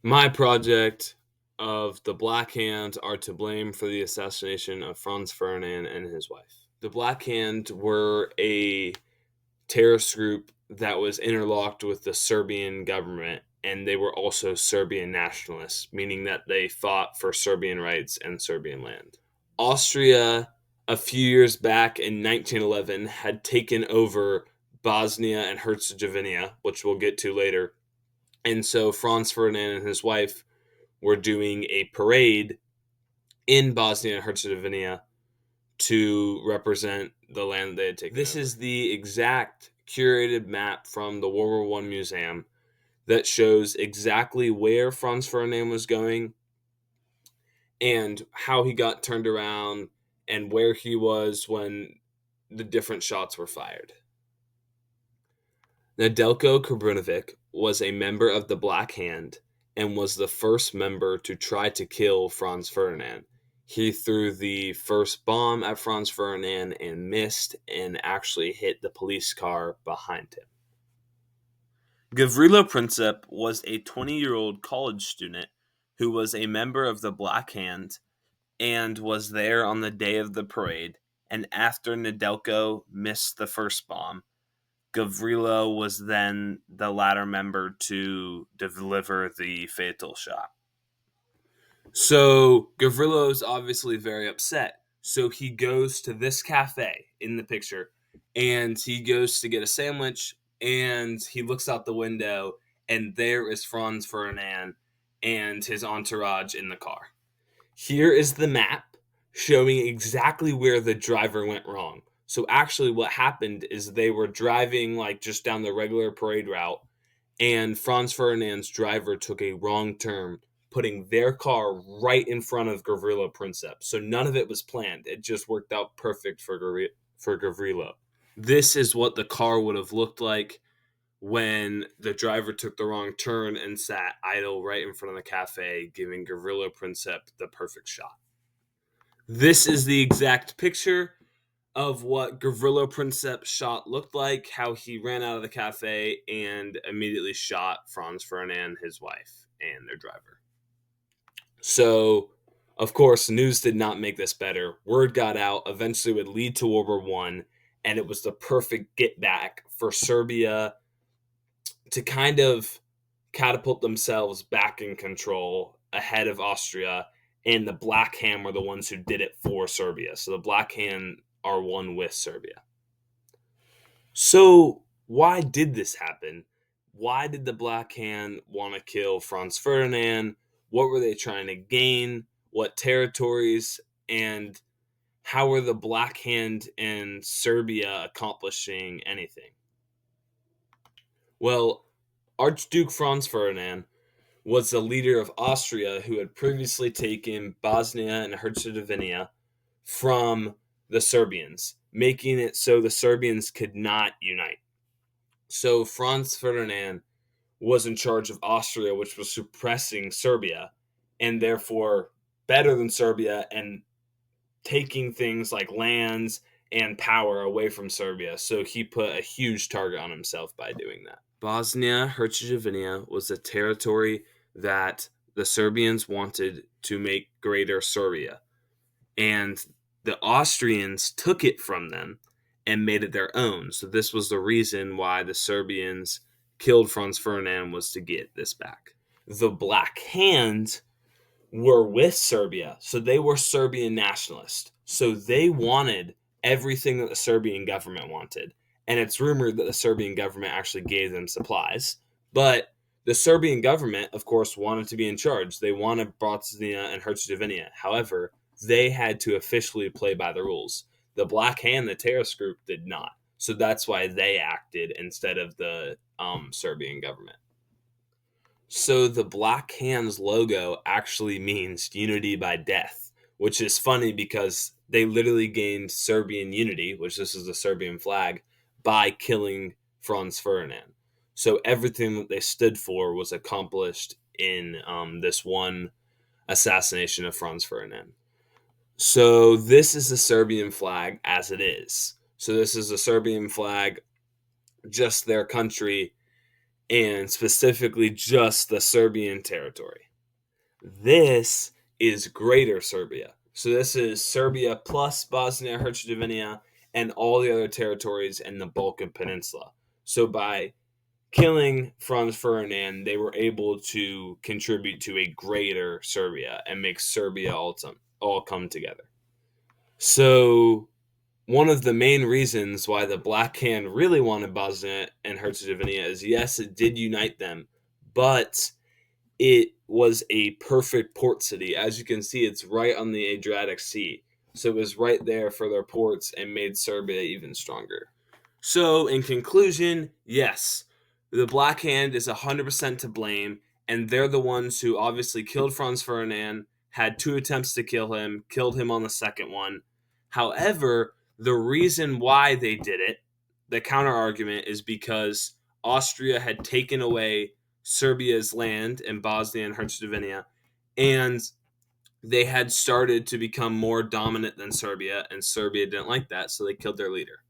My project of the Black Hand are to blame for the assassination of Franz Ferdinand and his wife. The Black Hand were a terrorist group that was interlocked with the Serbian government, and they were also Serbian nationalists, meaning that they fought for Serbian rights and Serbian land. Austria, a few years back in 1911, had taken over Bosnia and Herzegovina, which we'll get to later. And so Franz Ferdinand and his wife were doing a parade in Bosnia and Herzegovina to represent the land they had taken. This is the exact curated map from the World War One Museum that shows exactly where Franz Ferdinand was going and how he got turned around and where he was when the different shots were fired. Nedeljko Krbunovic was a member of the Black Hand and was the first member to try to kill Franz Ferdinand. He threw the first bomb at Franz Ferdinand and missed and actually hit the police car behind him. Gavrilo Princip was a 20-year-old college student who was a member of the Black Hand and was there on the day of the parade. And after Nedeljko missed the first bomb, Gavrilo was then the latter member to deliver the fatal shot. So Gavrilo is obviously very upset. So he goes to this cafe in the picture, and he goes to get a sandwich, and he looks out the window, and there is Franz Ferdinand and his entourage in the car. Here is the map showing exactly where the driver went wrong. So actually what happened is they were driving like just down the regular parade route, and Franz Ferdinand's driver took a wrong turn, putting their car right in front of Gavrilo Princip. So none of it was planned. It just worked out perfect for Gavrilo. This is what the car would have looked like when the driver took the wrong turn and sat idle right in front of the cafe, giving Gavrilo Princip the perfect shot. This is the exact picture of what Gavrilo Princip's shot looked like, how he ran out of the cafe and immediately shot Franz Ferdinand, his wife, and their driver. So, of course, news did not make this better. Word got out, eventually would lead to World War One, and it was the perfect get back for Serbia to kind of catapult themselves back in control ahead of Austria, and the Black Hand were the ones who did it for Serbia. So the Black Hand are one with Serbia. So why did this happen? Why did the Black Hand want to kill Franz Ferdinand? What were they trying to gain? What territories? And how were the Black Hand and Serbia accomplishing anything? Well, Archduke Franz Ferdinand was the leader of Austria who had previously taken Bosnia and Herzegovina from the Serbians, making it so the Serbians could not unite. So Franz Ferdinand was in charge of Austria, which was suppressing Serbia, and therefore better than Serbia and taking things like lands and power away from Serbia. So he put a huge target on himself by doing that. Bosnia-Herzegovina was a territory that the Serbians wanted to make greater Serbia. And the Austrians took it from them and made it their own. So this was the reason why the Serbians killed Franz Ferdinand, was to get this back. The Black Hand were with Serbia, so they were Serbian nationalists. So they wanted everything that the Serbian government wanted. And it's rumored that the Serbian government actually gave them supplies. But the Serbian government, of course, wanted to be in charge. They wanted Bosnia and Herzegovina. However, they had to officially play by the rules. The Black Hand, the terrorist group, did not. So that's why they acted instead of the Serbian government. So the Black Hand's logo actually means unity by death, which is funny because they literally gained Serbian unity, which this is the Serbian flag, by killing Franz Ferdinand. So everything that they stood for was accomplished in this one assassination of Franz Ferdinand. So this is the Serbian flag as it is. So this is the Serbian flag, just their country, and specifically just the Serbian territory. This is Greater Serbia. So this is Serbia plus Bosnia-Herzegovina and all the other territories in the Balkan Peninsula. So by killing Franz Ferdinand, they were able to contribute to a greater Serbia and make Serbia all come together. So one of the main reasons why the Black Hand really wanted Bosnia and Herzegovina is, yes, it did unite them, but it was a perfect port city. As you can see, it's right on the Adriatic Sea. So it was right there for their ports and made Serbia even stronger. So, in conclusion, yes, the Black Hand is 100% to blame, and they're the ones who obviously killed Franz Ferdinand, had 2 attempts to kill him, killed him on the second one. However, the reason why they did it, the counter argument, is because Austria had taken away Serbia's land in Bosnia and Herzegovina, and they had started to become more dominant than Serbia, and Serbia didn't like that, so they killed their leader.